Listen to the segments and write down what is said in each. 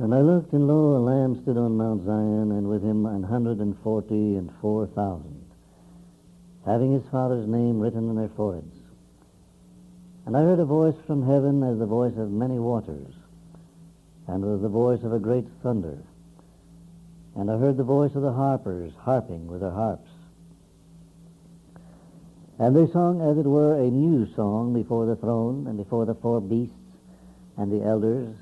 And I looked, and lo, a Lamb stood on Mount Zion, and with him 144,000, having his Father's name written on their foreheads. And I heard a voice from heaven as the voice of many waters, and as the voice of a great thunder. And I heard the voice of the harpers harping with their harps. And they sung, as it were, a new song before the throne and before the four beasts and the elders,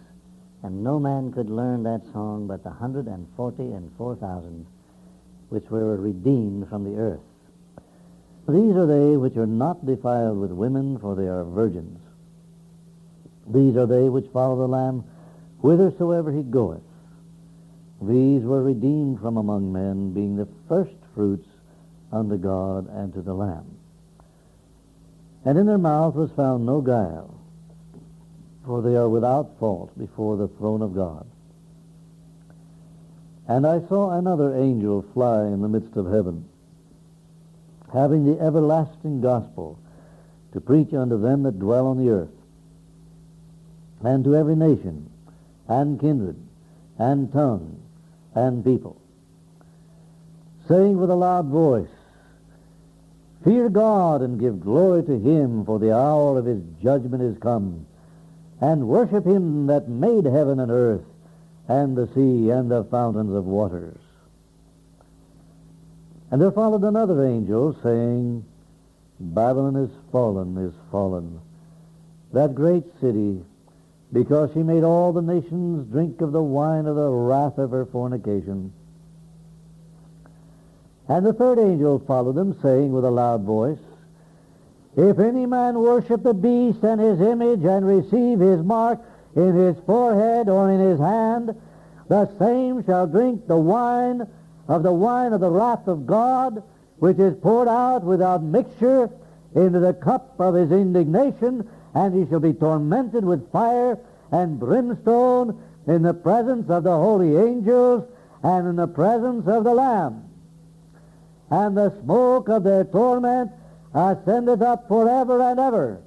and no man could learn that song but the 144,000 which were redeemed from the earth. These are they which are not defiled with women, for they are virgins. These are they which follow the Lamb whithersoever he goeth. These were redeemed from among men, being the first fruits unto God and to the Lamb. And in their mouth was found no guile, for they are without fault before the throne of God. And I saw another angel fly in the midst of heaven, having the everlasting gospel to preach unto them that dwell on the earth, and to every nation, and kindred, and tongue, and people, saying with a loud voice, Fear God, and give glory to him, for the hour of his judgment is come, and worship him that made heaven and earth, and the sea, and the fountains of waters. And there followed another angel, saying, Babylon is fallen, that great city, because she made all the nations drink of the wine of the wrath of her fornication. And the third angel followed them, saying with a loud voice, If any man worship the beast and his image, and receive his mark in his forehead or in his hand, the same shall drink the wine of the wrath of God, which is poured out without mixture into the cup of his indignation, and he shall be tormented with fire and brimstone in the presence of the holy angels and in the presence of the Lamb. And the smoke of their torment ascendeth up forever and ever.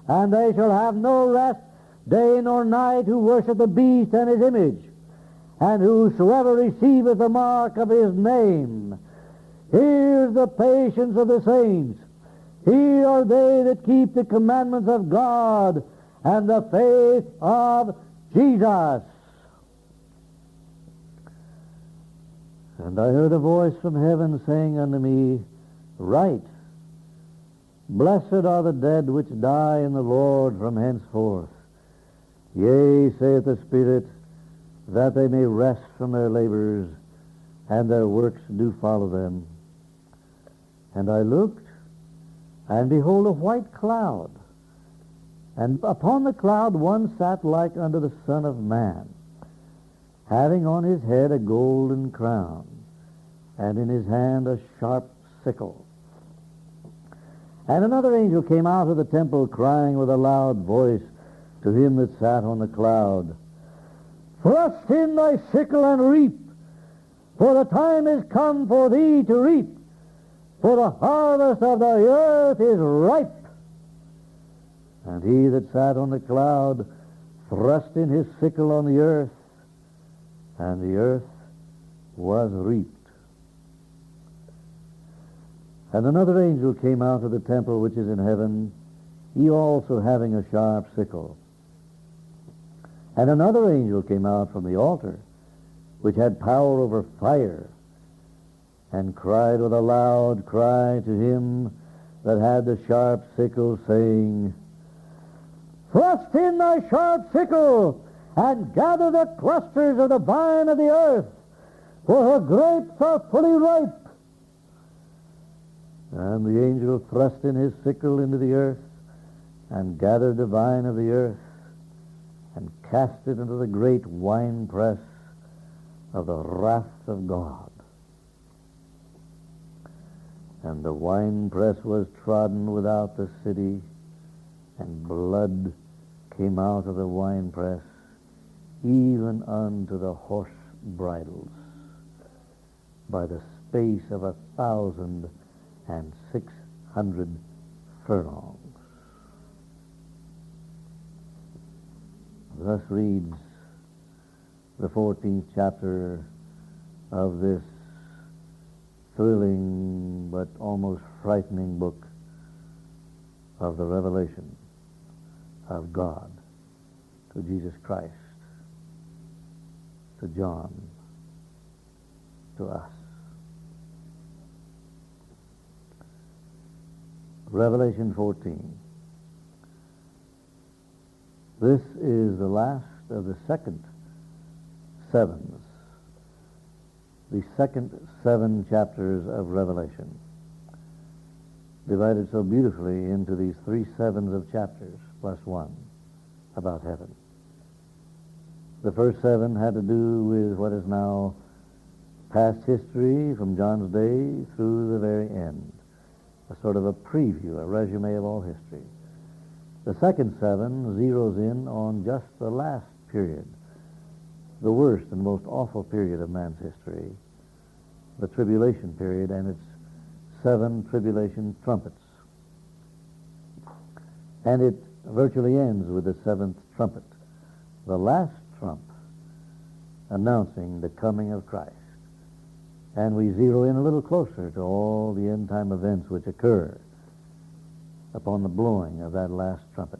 And they shall have no rest day nor night who worship the beast and his image, and whosoever receiveth the mark of his name. Here's the patience of the saints. Here are they that keep the commandments of God and the faith of Jesus. And I heard a voice from heaven saying unto me, Write, Blessed are the dead which die in the Lord from henceforth. Yea, saith the Spirit, that they may rest from their labors, and their works do follow them. And I looked, and behold a white cloud, and upon the cloud one sat like unto the Son of Man, having on his head a golden crown, and in his hand a sharp sickle. And another angel came out of the temple, crying with a loud voice to him that sat on the cloud, Thrust in thy sickle and reap, for the time is come for thee to reap, for the harvest of the earth is ripe. And he that sat on the cloud thrust in his sickle on the earth, and the earth was reaped. And another angel came out of the temple which is in heaven, he also having a sharp sickle. And another angel came out from the altar, which had power over fire, and cried with a loud cry to him that had the sharp sickle, saying, Thrust in thy sharp sickle, and gather the clusters of the vine of the earth, for her grapes are fully ripe. And the angel thrust in his sickle into the earth, and gathered the vine of the earth, and cast it into the great winepress of the wrath of God. And the winepress was trodden without the city, and blood came out of the winepress, even unto the horse bridles, by the space of 1,600 furlongs. Thus reads the 14th chapter of this thrilling but almost frightening book of the revelation of God to Jesus Christ, to John, to us. Revelation 14. This is the last of the second sevens, the second 7 chapters of Revelation, divided so beautifully into these 3 sevens of chapters, plus 1, about heaven. The first 7 had to do with what is now past history from John's day through the very end, a sort of a preview, a resume of all history. The second 7 zeroes in on just the last period, the worst and most awful period of man's history, the tribulation period and its 7 tribulation trumpets. And it virtually ends with the 7th trumpet, the last trump announcing the coming of Christ. And we zero in a little closer to all the end-time events which occur upon the blowing of that last trumpet.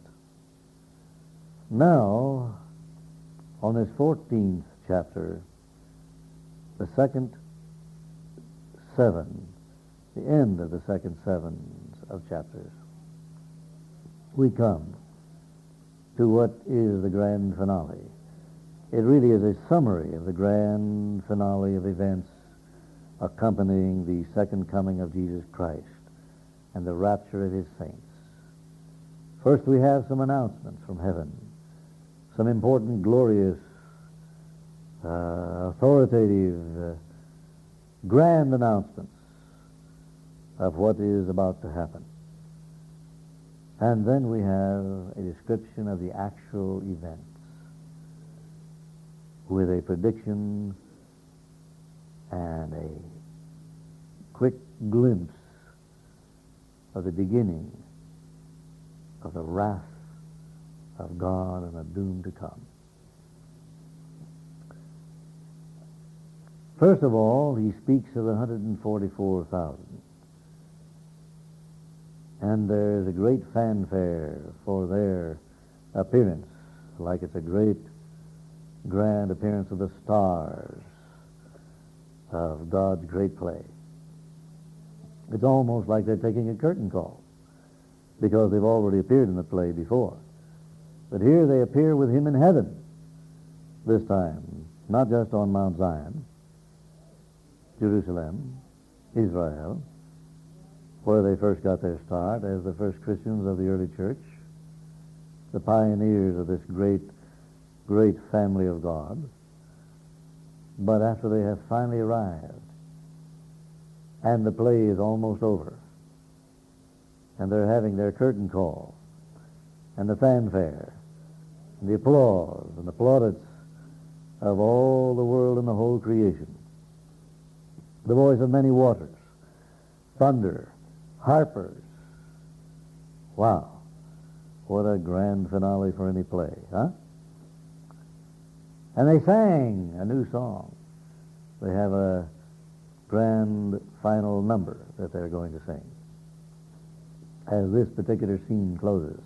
Now, on this 14th chapter, the second 7, the end of the second 7 of chapters, we come to what is the grand finale. It really is a summary of the grand finale of events accompanying the second coming of Jesus Christ and the rapture of his saints. First, we have some announcements from heaven, some important, glorious, authoritative, grand announcements of what is about to happen. And then we have a description of the actual events with a prediction and a quick glimpse of the beginning of the wrath of God and the doom to come. First of all, he speaks of 144,000. And there's a great fanfare for their appearance, like it's a great, grand appearance of the stars of God's great play. It's almost like they're taking a curtain call, because they've already appeared in the play before. But here they appear with him in heaven, this time, not just on Mount Zion, Jerusalem, Israel, where they first got their start as the first Christians of the early church, the pioneers of this great, great family of God. But after they have finally arrived, and the play is almost over, and they're having their curtain call, and the fanfare, and the applause, and the plaudits of all the world and the whole creation, the voice of many waters, thunder, harpers. Wow, what a grand finale for any play, huh? And they sang a new song. They have a grand final number that they're going to sing as this particular scene closes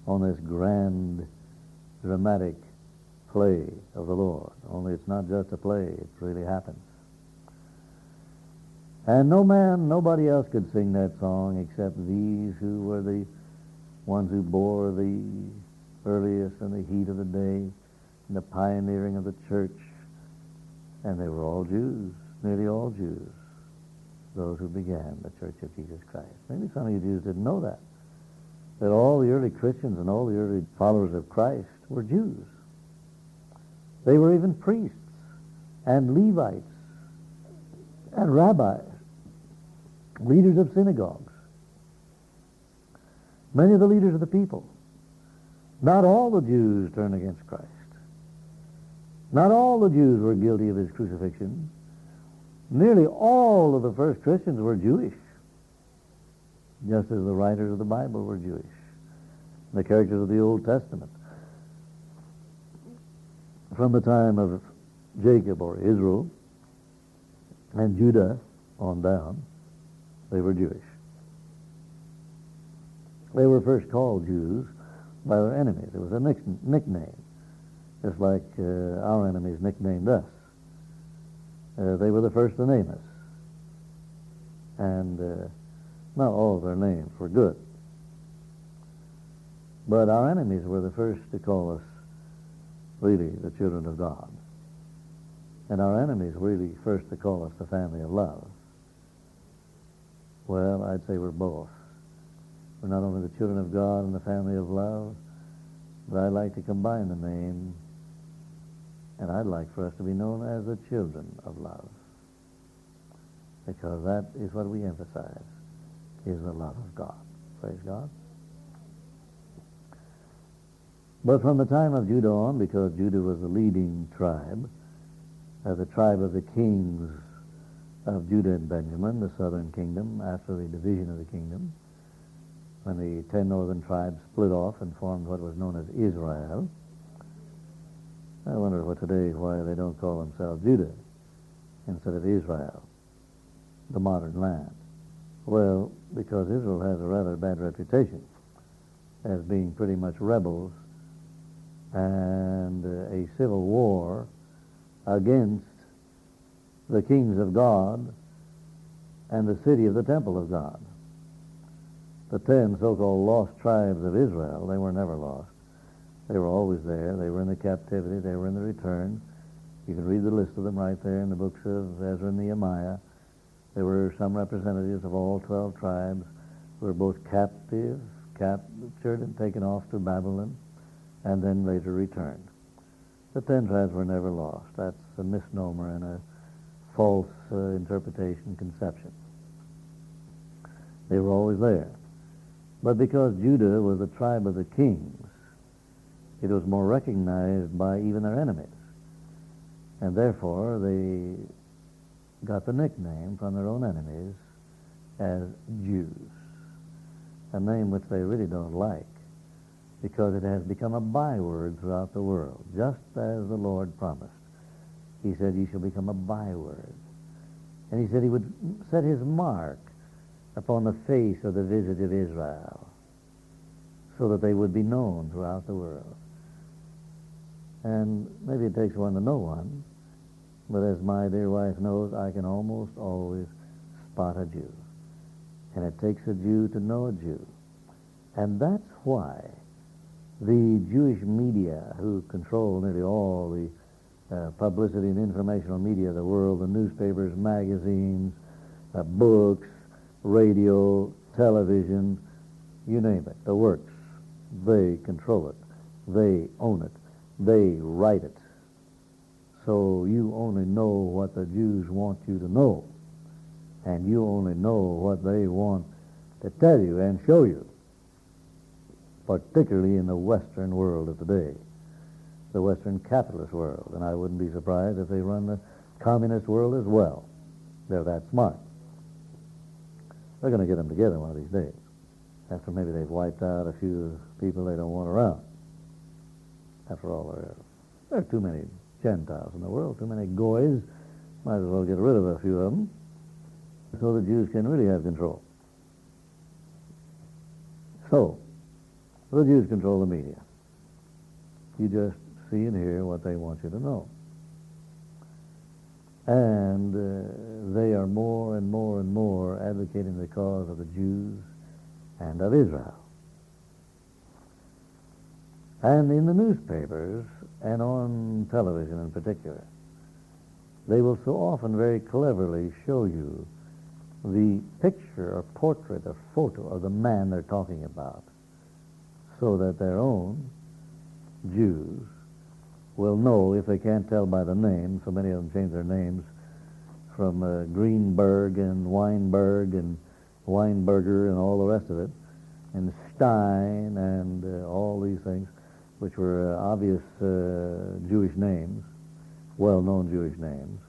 on this grand, dramatic play of the Lord. Only it's not just a play, it really happens. And nobody else could sing that song except these who were the ones who bore the earliest and the heat of the day and the pioneering of the church. And they were all Jews, nearly all Jews, those who began the Church of Jesus Christ. Maybe some of you Jews didn't know that all the early Christians and all the early followers of Christ were Jews. They were even priests and Levites and rabbis, leaders of synagogues, many of the leaders of the people. Not all the Jews turned against Christ. Not all the Jews were guilty of his crucifixion. Nearly all of the first Christians were Jewish, just as the writers of the Bible were Jewish, the characters of the Old Testament. from the time of Jacob or Israel and Judah on down, they were Jewish. They were first called Jews by their enemies. It was a nickname, just like our enemies nicknamed us. They were the first to name us. And not all of their names were good. But our enemies were the first to call us really the children of God. And our enemies really first to call us the family of love. Well, I'd say we're both. We're not only the children of God and the family of love, but I'd like to combine the name, and I'd like for us to be known as the children of love. Because that is what we emphasize, is the love of God. Praise God. But from the time of Judah on, because Judah was the leading tribe, the tribe of the kings of Judah and Benjamin, the southern kingdom, after the division of the kingdom, when the 10 northern tribes split off and formed what was known as Israel. I wonder why they don't call themselves Judah instead of Israel, the modern land. Well, because Israel has a rather bad reputation as being pretty much rebels and a civil war against the kings of God and the city of the temple of God. The 10 so-called lost tribes of Israel, they were never lost. They were always there. They were in the captivity. They were in the return. You can read the list of them right there in the books of Ezra and Nehemiah. There were some representatives of all 12 tribes who were both captured and taken off to Babylon, and then later returned. The 10 tribes were never lost. That's a misnomer and a false interpretation, conception. They were always there. But because Judah was the tribe of the kings, it was more recognized by even their enemies. And therefore, they got the nickname from their own enemies as Jews, a name which they really don't like, because it has become a byword throughout the world, just as the Lord promised. He said, "Ye shall become a byword." And he said he would set his mark upon the face of the visage of Israel, so that they would be known throughout the world. And maybe it takes one to know one, but as my dear wife knows, I can almost always spot a Jew. And it takes a Jew to know a Jew. And that's why the Jewish media, who control nearly all the publicity and informational media of the world, the newspapers, magazines, books, radio, television, you name it, the works, they control it. They own it. They write it. So you only know what the Jews want you to know, and you only know what they want to tell you and show you, particularly in the Western world of today, the Western capitalist world. And I wouldn't be surprised if they run the communist world as well. They're that smart. They're going to get them together one of these days, after maybe they've wiped out a few people they don't want around. After all, there are too many Gentiles in the world, too many goys. Might as well get rid of a few of them so the Jews can really have control. So, the Jews control the media. You just see and hear what they want you to know. And they are more and more and more advocating the cause of the Jews and of Israel. And in the newspapers and on television in particular, they will so often very cleverly show you the picture or portrait or photo of the man they're talking about, so that their own Jews will know, if they can't tell by the name. So many of them change their names from Greenberg and Weinberg and Weinberger and all the rest of it, and Stein and all these things, which were obvious Jewish names, well-known Jewish names.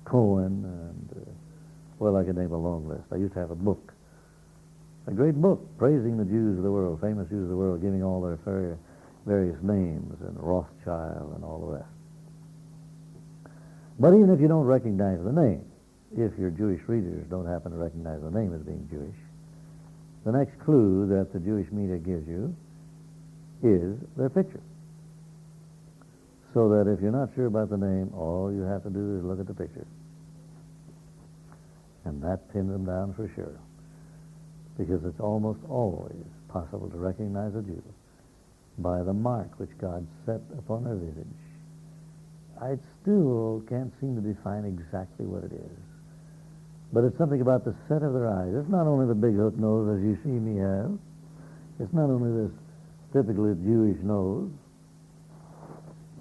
Cohen and, well, I could name a long list. I used to have a book A great book praising the Jews of the world, famous Jews of the world, giving all their various names and Rothschild and all the rest. But even if you don't recognize the name, if your Jewish readers don't happen to recognize the name as being Jewish, the next clue that the Jewish media gives you is their picture. So that if you're not sure about the name, all you have to do is look at the picture. And that pins them down for sure. Because it's almost always possible to recognize a Jew by the mark which God set upon their visage. I still can't seem to define exactly what it is. But it's something about the set of their eyes. It's not only the big hook nose as you see me have. It's not only this typically Jewish nose.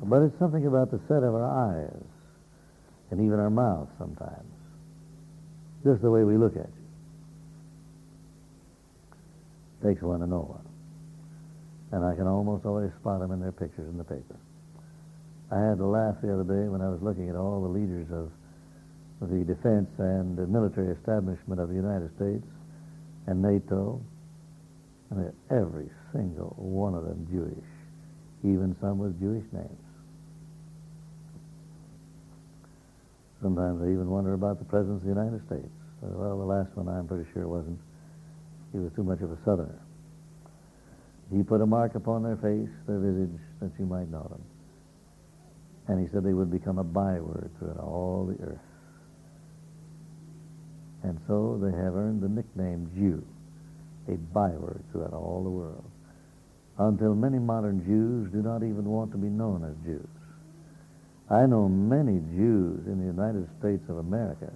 But it's something about the set of our eyes and even our mouth sometimes. Just the way we look at you. Takes one to know one. And I can almost always spot them in their pictures in the paper. I had to laugh the other day when I was looking at all the leaders of the defense and the military establishment of the United States and NATO, and every single one of them Jewish, even some with Jewish names. Sometimes I even wonder about the President of the United States. Well, the last one I'm pretty sure wasn't. He was too much of a Southerner. He put a mark upon their face, their visage, that you might know them. And he said they would become a byword throughout all the earth. And so they have earned the nickname Jew, a byword throughout all the world, until many modern Jews do not even want to be known as Jews. I know many Jews in the United States of America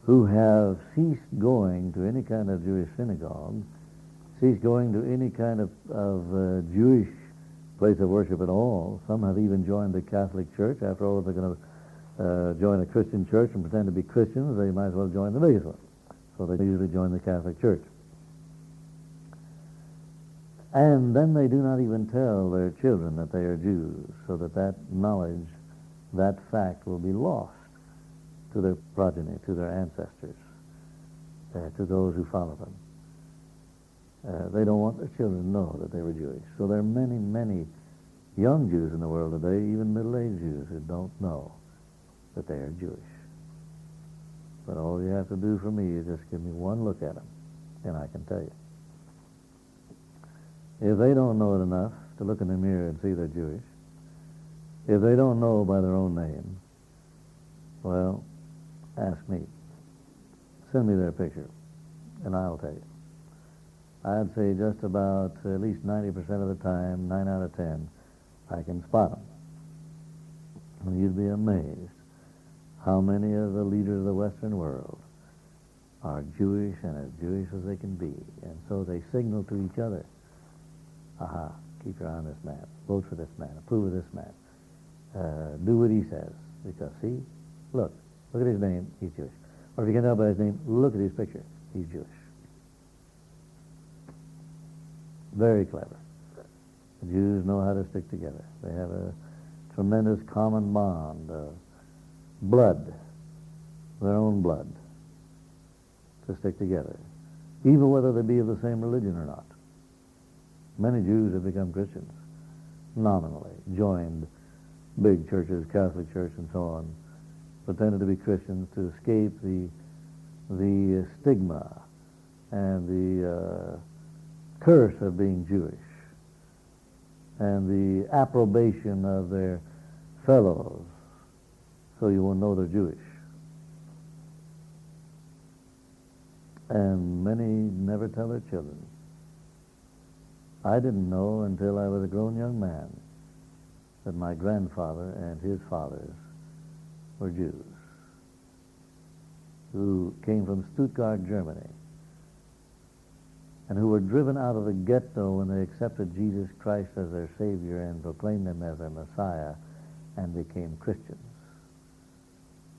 who have ceased going to any kind of Jewish synagogue, ceased going to any kind of Jewish place of worship at all. Some have even joined the Catholic Church. After all, if they're going to join a Christian church and pretend to be Christians, they might as well join the biggest one. So they usually join the Catholic Church. And then they do not even tell their children that they are Jews, so that that knowledge, that fact will be lost to their progeny, to their ancestors, to those who follow them. They don't want their children to know that they were Jewish. So there are many, many young Jews in the world today, even middle-aged Jews, who don't know that they are Jewish. But all you have to do for me is just give me one look at them, and I can tell you. If they don't know it enough to look in the mirror and see they're Jewish, if they don't know by their own name, well, ask me. Send me their picture, and I'll tell you. I'd say just about at least 90% of the time, 9 out of 10, I can spot them. And you'd be amazed how many of the leaders of the Western world are Jewish and as Jewish as they can be. And so they signal to each other, aha, keep your eye on this man, vote for this man, approve of this man, do what he says. Because, see, look at his name, he's Jewish. Or if you can tell by his name, look at his picture, he's Jewish. Very clever. The Jews know how to stick together. They have a tremendous common bond of blood, their own blood, to stick together, even whether they be of the same religion or not. Many Jews have become Christians, nominally, joined big churches, Catholic Church and so on, pretended to be Christians to escape the stigma and the curse of being Jewish and the approbation of their fellows, so you will know they're Jewish. And many never tell their children. I didn't know until I was a grown young man that my grandfather and his fathers were Jews who came from Stuttgart, Germany, and who were driven out of the ghetto when they accepted Jesus Christ as their Savior and proclaimed Him as their Messiah and became Christians.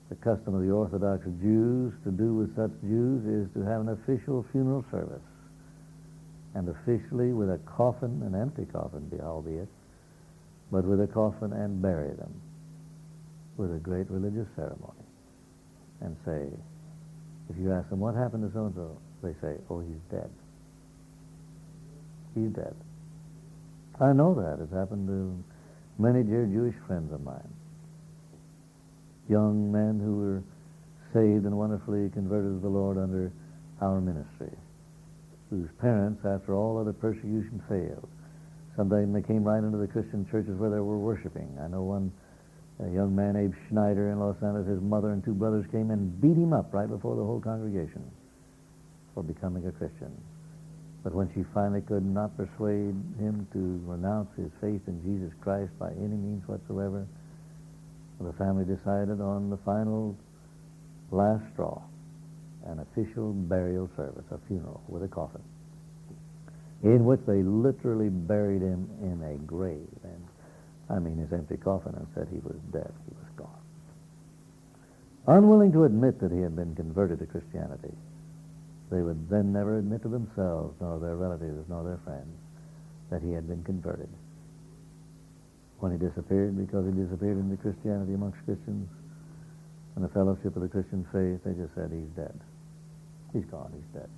The custom of the Orthodox Jews to do with such Jews is to have an official funeral service, and officially with a coffin, an empty coffin, albeit, but with a coffin, and bury them with a great religious ceremony and say, If you ask them, what happened to so-and-so? They say, oh, he's dead. He's dead. I know that. It's happened to many dear Jewish friends of mine. Young men who were saved and wonderfully converted to the Lord under our ministry, whose parents, after all other persecution, failed. Sometimes they came right into the Christian churches where they were worshiping. I know one a young man, Abe Schneider, in Los Angeles, his mother and two brothers came and beat him up right before the whole congregation for becoming a Christian. But when she finally could not persuade him to renounce his faith in Jesus Christ by any means whatsoever, the family decided on the final last straw, an official burial service, a funeral with a coffin, in which they literally buried him in a grave, and I mean his empty coffin, and said he was dead, he was gone. Unwilling to admit that he had been converted to Christianity, they would then never admit to themselves, nor their relatives, nor their friends, that he had been converted. When he disappeared, because he disappeared into Christianity amongst Christians and the fellowship of the Christian faith, they just said, he's dead. He's gone, he's dead.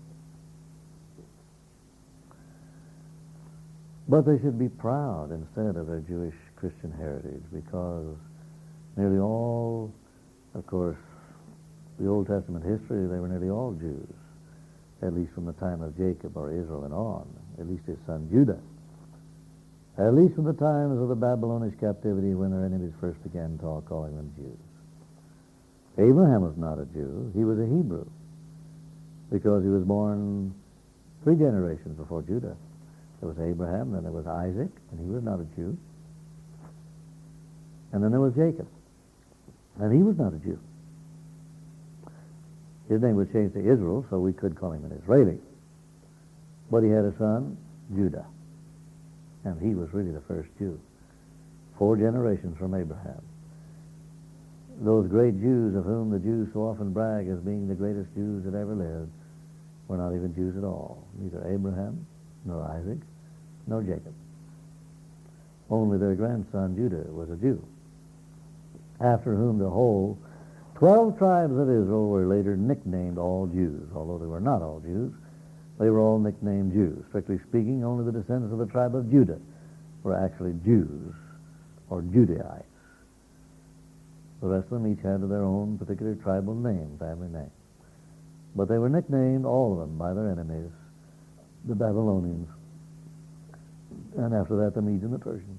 But they should be proud instead of their Jewish Christian heritage, because nearly all, of course, the Old Testament history, they were nearly all Jews, at least from the time of Jacob or Israel and on, at least his son Judah, at least from the times of the Babylonish captivity when their enemies first began calling them Jews. Abraham was not a Jew, he was a Hebrew, because he was born 3 generations before Judah. There was Abraham, then there was Isaac, and he was not a Jew. And then there was Jacob, and he was not a Jew. His name was changed to Israel, so we could call him an Israeli. But he had a son, Judah, and he was really the first Jew. 4 generations from Abraham. Those great Jews of whom the Jews so often brag as being the greatest Jews that ever lived were not even Jews at all. Neither Abraham, nor Isaac, nor Jacob. Only their grandson Judah was a Jew, after whom the whole 12 tribes of Israel were later nicknamed all Jews. Although they were not all Jews, they were all nicknamed Jews. Strictly speaking, only the descendants of the tribe of Judah were actually Jews, or Judaites. The rest of them each had their own particular tribal name, family name. But they were nicknamed, all of them, by their enemies, the Babylonians, and after that the Medes and the Persians,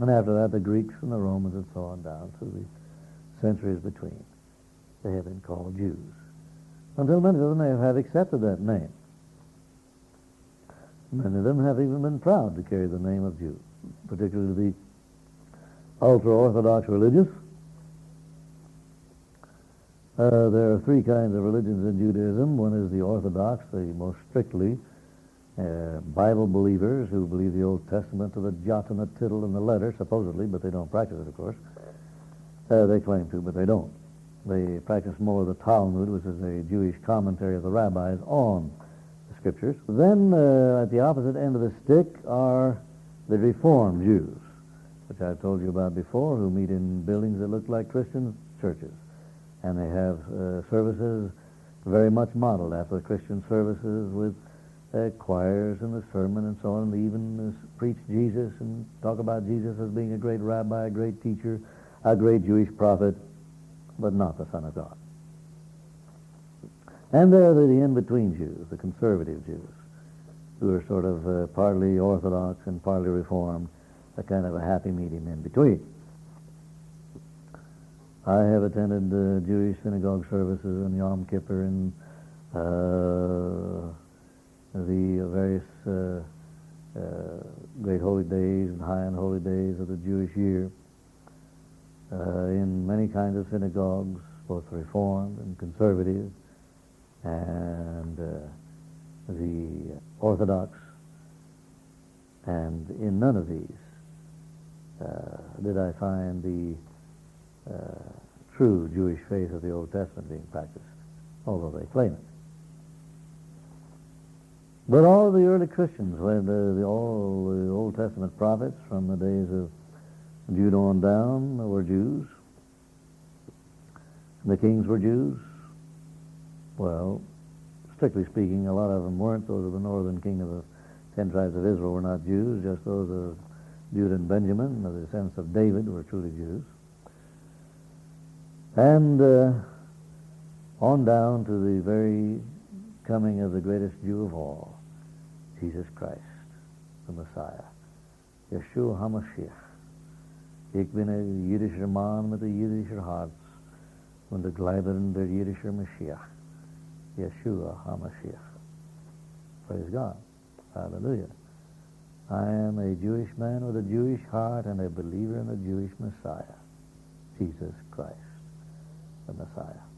and after that the Greeks and the Romans, and so on down through the centuries between. They have been called Jews, until many of them have accepted that name. Many of them have even been proud to carry the name of Jew, particularly the ultra-Orthodox religious. There are 3 kinds of religions in Judaism. One is the Orthodox, the most strictly Bible believers who believe the Old Testament to the jot and the tittle and the letter, supposedly, but they don't practice it, of course. They claim to, but they don't. They practice more of the Talmud, which is a Jewish commentary of the rabbis on the Scriptures. Then, at the opposite end of the stick are the Reformed Jews, which I've told you about before, who meet in buildings that look like Christian churches. And they have services very much modeled after the Christian services with choirs and the sermon and so on. They even preach Jesus and talk about Jesus as being a great rabbi, a great teacher, a great Jewish prophet, but not the Son of God. And there are the in-between Jews, the conservative Jews, who are sort of partly Orthodox and partly Reformed, a kind of a happy medium in between. I have attended Jewish synagogue services on Yom Kippur and the various great holy days and high and holy days of the Jewish year in many kinds of synagogues, both Reformed and conservative, and the Orthodox, and in none of these did I find the true Jewish faith of the Old Testament being practiced, although they claim it. But all of the early Christians, all the Old Testament prophets from the days of Judah on down were Jews. The kings were Jews. Well, strictly speaking, a lot of them weren't. Those of the northern kingdom of 10 tribes of Israel were not Jews. Just those of Judah and Benjamin, of the descendants of David, were truly Jews. And on down to the very coming of the greatest Jew of all, Jesus Christ, the Messiah. Yeshua HaMashiach. Ik ben een Jiddische man met een Jiddische hart. Und der Gleiben der Jiddische Mashiach. Yeshua HaMashiach. Praise God. Hallelujah. I am a Jewish man with a Jewish heart and a believer in the Jewish Messiah, Jesus Christ, the Messiah.